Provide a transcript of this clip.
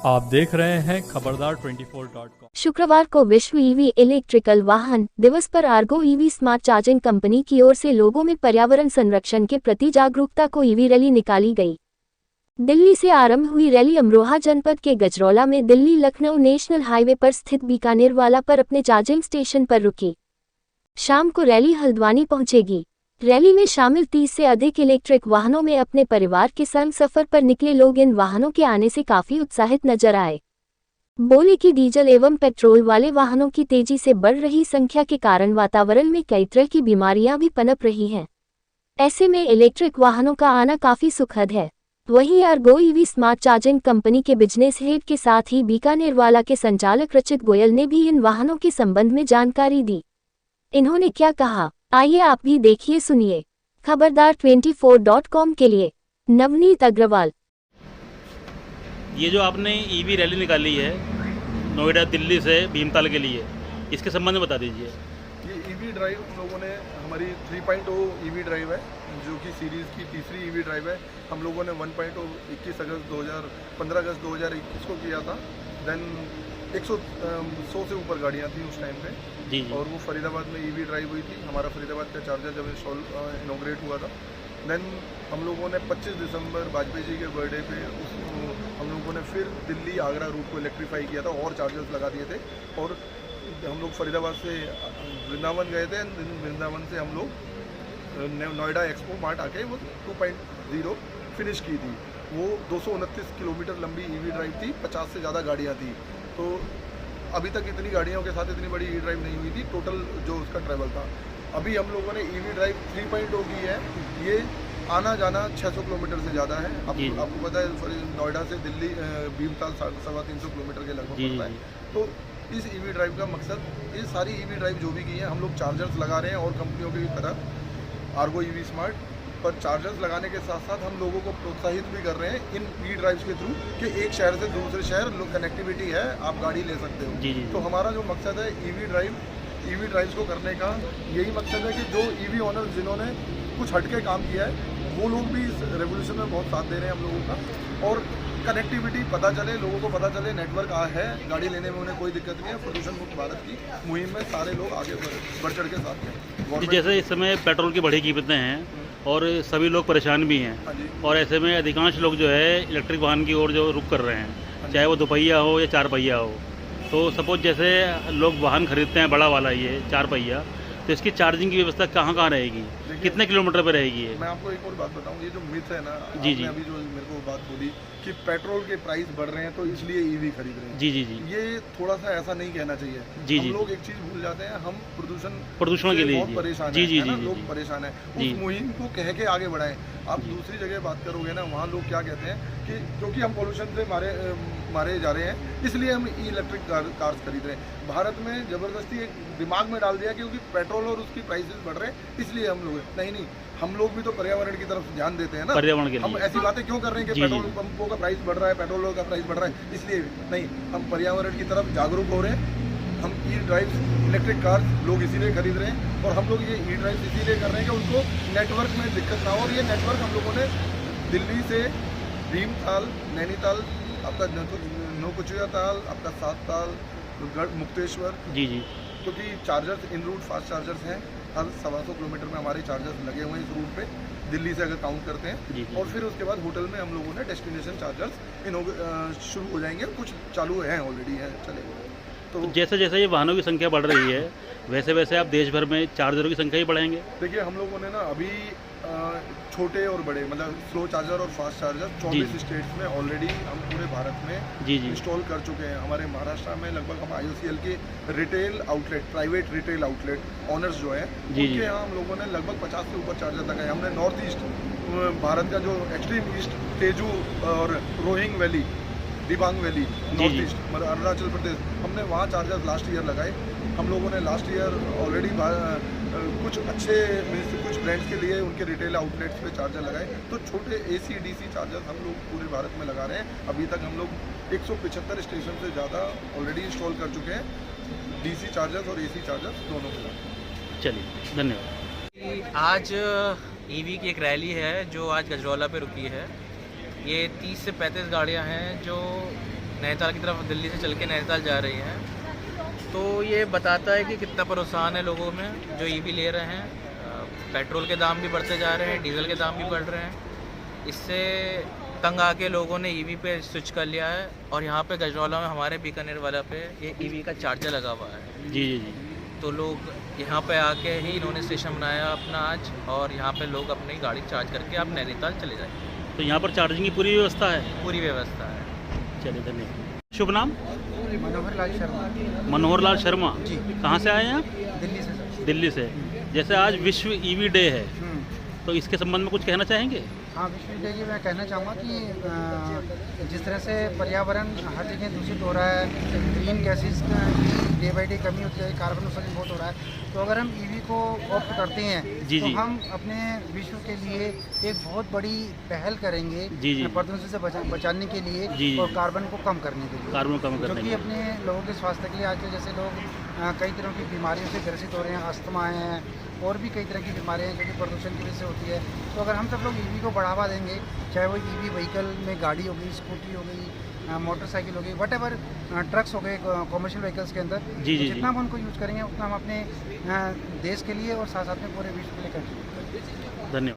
आप देख रहे हैं खबरदार 24.com। शुक्रवार को विश्व ईवी इलेक्ट्रिकल वाहन दिवस पर Ergo EV smart charging company की ओर से लोगों में पर्यावरण संरक्षण के प्रति जागरूकता को ईवी रैली निकाली गई। दिल्ली से आरंभ हुई रैली अमरोहा जनपद के गजरौला में दिल्ली लखनऊ नेशनल हाईवे पर स्थित बीकानेर वाला पर अपने चार्जिंग स्टेशन पर रुकी। शाम को रैली हल्द्वानी पहुंचेगी। रैली में शामिल 30 से अधिक इलेक्ट्रिक वाहनों में अपने परिवार के संग सफर पर निकले लोग इन वाहनों के आने से काफी उत्साहित नजर आए। बोले कि डीजल एवं पेट्रोल वाले वाहनों की तेजी से बढ़ रही संख्या के कारण वातावरण में कई तरह की बीमारियां भी पनप रही हैं। ऐसे में इलेक्ट्रिक वाहनों का आना काफी सुखद है। वहीं Ergo EV smart charging company के बिजनेस हेड के साथ ही बीकानेर वाला के संचालक रचित गोयल ने भी इन वाहनों के संबंध में जानकारी दी। इन्होंने क्या कहा, आइए आप भी देखिए सुनिए। खबरदार 24.com के लिए नवनीत अग्रवाल। ये जो आपने ईवी रैली निकाली है नोएडा दिल्ली से भीमताल के लिए, इसके संबंध में बता दीजिए। ये ईवी ड्राइव हम लोगों ने हमारी 3.0 ईवी ड्राइव है, जो कि सीरीज़ की तीसरी ईवी ड्राइव है। हम लोगों ने 1.0 15 अगस्त 2021 को किया था। देन 100 से ऊपर गाड़ियाँ थी उस टाइम पे जी। और वो फरीदाबाद में ईवी ड्राइव हुई थी। हमारा फरीदाबाद का चार्जर जब इनॉग्रेट हुआ था। देन हम लोगों ने 25 दिसंबर वाजपेयी जी के बर्थडे पे हम लोगों ने फिर दिल्ली आगरा रूट को इलेक्ट्रीफाई किया था और चार्जर्स लगा दिए थे। और हम लोग फरीदाबाद से वृंदावन गए थे। वृंदावन से हम लोग नोएडा एक्सपो मार्ट आके वो 2.0 फिनिश की थी। वो 229 किलोमीटर लंबी ईवी ड्राइव थी, 50 से ज़्यादा गाड़ियाँ थी। तो अभी तक इतनी गाड़ियों के साथ इतनी बड़ी ई ड्राइव नहीं हुई थी टोटल जो उसका ट्रैवल था। अभी हम लोगों ने ईवी ड्राइव 3.0 की है। ये आना जाना 600 किलोमीटर से ज़्यादा है। आपको पता है नोएडा से दिल्ली भीमताल 350 किलोमीटर के लगभग पड़ता है। तो इस ईवी ड्राइव का मकसद, ये सारी ईवी ड्राइव जो भी की है हम लोग चार्जर्स लगा रहे हैं और कंपनियों की तरह आर्गो ईवी स्मार्ट पर चार्जर्स लगाने के साथ साथ हम लोगों को प्रोत्साहित भी कर रहे हैं इन ई ड्राइव्स के थ्रू कि एक शहर से दूसरे शहर कनेक्टिविटी है, आप गाड़ी ले सकते हो। जी। तो हमारा जो मकसद है ईवी ड्राइव्स को करने का यही मकसद है कि जो ईवी ओनर्स जिन्होंने कुछ हटके काम किया है वो लोग भी इस रेवोल्यूशन में बहुत साथ दे रहे हैं हम लोगों का। और कनेक्टिविटी पता चले, लोगों को पता चले नेटवर्क है, गाड़ी लेने में उन्हें कोई दिक्कत नहीं है। प्रदूषण मुक्त भारत की मुहिम में सारे लोग आगे बढ़ चढ़ के साथ हैं। जैसे इस समय पेट्रोल की बढ़ी कीमतें हैं और सभी लोग परेशान भी हैं, और ऐसे में अधिकांश लोग जो है इलेक्ट्रिक वाहन की ओर जो रुख कर रहे हैं, चाहे वो 2 पहिया हो या 4 पहिया हो। तो सपोज जैसे लोग वाहन खरीदते हैं बड़ा वाला ये 4 पहिया, तो इसकी चार्जिंग की व्यवस्था कहाँ रहेगी, कितने किलोमीटर पे रहेगी? मैं आपको एक और बात बताऊं, ये जो मिथ है ना, जी, अभी जो मेरे को बात बोली कि पेट्रोल के प्राइस बढ़ रहे हैं तो इसलिए ईवी खरीद रहे हैं। जी। ये थोड़ा सा ऐसा नहीं कहना चाहिए। हम लोग एक चीज भूल जाते हैं, हम प्रदूषण के लिए बहुत परेशान हैं। लोग परेशान है, उस मुहिम को कह के आगे बढ़ाएं। आप दूसरी जगह बात करोगे ना, वहाँ लोग क्या कहते हैं कि क्योंकि हम पोल्यूशन से मारे जा रहे हैं इसलिए हम इलेक्ट्रिक कार्स खरीद रहे हैं। भारत में ज़बरदस्ती एक दिमाग में डाल दिया क्योंकि पेट्रोल और उसकी प्राइसेस बढ़ रहे हैं इसलिए हम लोग नहीं, हम लोग भी तो पर्यावरण की तरफ ध्यान देते हैं ना। पर्यावरण के लिए हम ऐसी बातें क्यों कर रहे हैं कि पेट्रोल पंपों का प्राइस बढ़ रहा है, पेट्रोल का प्राइस बढ़ रहा है, इसलिए नहीं, हम पर्यावरण की तरफ जागरूक हो रहे हैं। हम ई ड्राइव इलेक्ट्रिक कार लोग इसीलिए खरीद रहे हैं और हम लोग ये ई ड्राइव इसीलिए कर रहे हैं कि उनको नेटवर्क में दिक्कत ना हो। और ये नेटवर्क हम लोगों ने दिल्ली से भीमताल, नैनीताल, आपका नौकुचिया ताल, आपका 7 ताल, मुक्तेश्वर, जी, क्योंकि चार्जर्स इन रूट फास्ट चार्जर्स हैं। हर 125 किलोमीटर में हमारे चार्जर्स लगे हुए हैं इस रूट पे, दिल्ली से अगर काउंट करते हैं। जी। और फिर उसके बाद होटल में हम लोगों ने डेस्टिनेशन चार्जर्स शुरू हो जाएंगे, कुछ चालू हैं, ऑलरेडी हैं, चले हुए। तो जैसे जैसे ये वाहनों की संख्या बढ़ रही है वैसे वैसे आप देश भर में चार्जरों की संख्या ही बढ़ाएंगे? देखिए, हम लोगों ने ना अभी छोटे और बड़े मतलब स्लो चार्जर और फास्ट चार्जर 24 स्टेट्स में ऑलरेडी हम पूरे भारत में इंस्टॉल कर चुके हैं। हमारे महाराष्ट्र में लगभग हम IOCL के retail outlet, private retail outlet owners जो है उनके यहाँ हम लोगों ने लगभग 50 से ऊपर चार्जर लगाए। हमने नॉर्थ ईस्ट भारत का जो एक्सट्रीम ईस्ट, तेजू और रोहिंग valley, Dibang valley, north east मतलब अरुणाचल प्रदेश, हमने वहाँ चार्जर्स लास्ट ईयर लगाए। हम लोगों ने लास्ट ईयर ऑलरेडी कुछ अच्छे कुछ ब्रांड्स के लिए उनके रिटेल आउटलेट्स पे चार्जर लगाए। तो छोटे AC DC चार्जर हम लोग पूरे भारत में लगा रहे हैं। अभी तक हम लोग 175 स्टेशन से ज़्यादा ऑलरेडी इंस्टॉल कर चुके हैं, DC चार्जर्स और AC चार्जर्स दोनों मिला। चलिए, धन्यवाद। आज ईवी की एक रैली है जो आज गजरौला पे रुकी है। ये 30 से 35 गाड़ियां हैं जो नैनीताल की तरफ दिल्ली से चल के नैनीताल जा रही हैं, तो ये बताता है कि कितना प्रोत्साहन है लोगों में जो ईवी ले रहे हैं। पेट्रोल के दाम भी बढ़ते जा रहे हैं, डीजल के दाम भी बढ़ रहे हैं। इससे तंग आके लोगों ने ईवी पे स्विच कर लिया है और यहाँ पे गजरौला में हमारे बीकानेर वाला पे ये ईवी का चार्जर लगा हुआ है। जी जी जी। तो लोग यहाँ पे आके ही इन्होंने स्टेशन बनाया अपना आज, और यहाँ पे लोग अपनी गाड़ी चार्ज करके आप नैनीताल चले जाएंगे। तो यहाँ पर चार्जिंग की पूरी व्यवस्था है? पूरी व्यवस्था है। चलिए धन्यवाद। शुभ नाम? मनोहर लाल शर्मा। मनोहर लाल शर्मा जी। कहाँ से आए हैं आप? दिल्ली से सर। दिल्ली से। जैसे आज विश्व ईवी डे है, तो इसके संबंध में कुछ कहना चाहेंगे? हाँ, विश्व डे की मैं कहना चाहूँगा कि जिस तरह से पर्यावरण हर जगह दूषित हो रहा है, ग्रीन गैसेस की डे बाई डे कमी होती है, कार्बन उत्सर्जन बहुत हो रहा है, तो अगर हम ईवी को ऑप्ट करते हैं जी, तो जी। हम अपने विश्व के लिए एक बहुत बड़ी पहल करेंगे जी, जी। प्रदूषण से बचाने के लिए जी। और कार्बन को कम करने के लिए, कार्बन कम जो करने कि के अपने लोगों के स्वास्थ्य के लिए आजकल जैसे लोग कई तरह की बीमारियों से ग्रसित हो रहे हैं, अस्थमा है और भी कई तरह की बीमारियां हैं जो कि प्रदूषण की वजह से होती है। तो अगर हम सब लोग ईवी को बढ़ावा देंगे, चाहे वो ईवी व्हीकल में गाड़ी हो गई, स्कूटी हो गई, मोटरसाइकिल हो गई, वट एवर ट्रक्स हो गए कॉमर्शियल व्हीकल्स के अंदर, जी, जी, जितना हम उनको यूज़ करेंगे उतना हम अपने देश के लिए और साथ साथ में पूरे विश्व के लिए कर सकते हैं। धन्यवाद।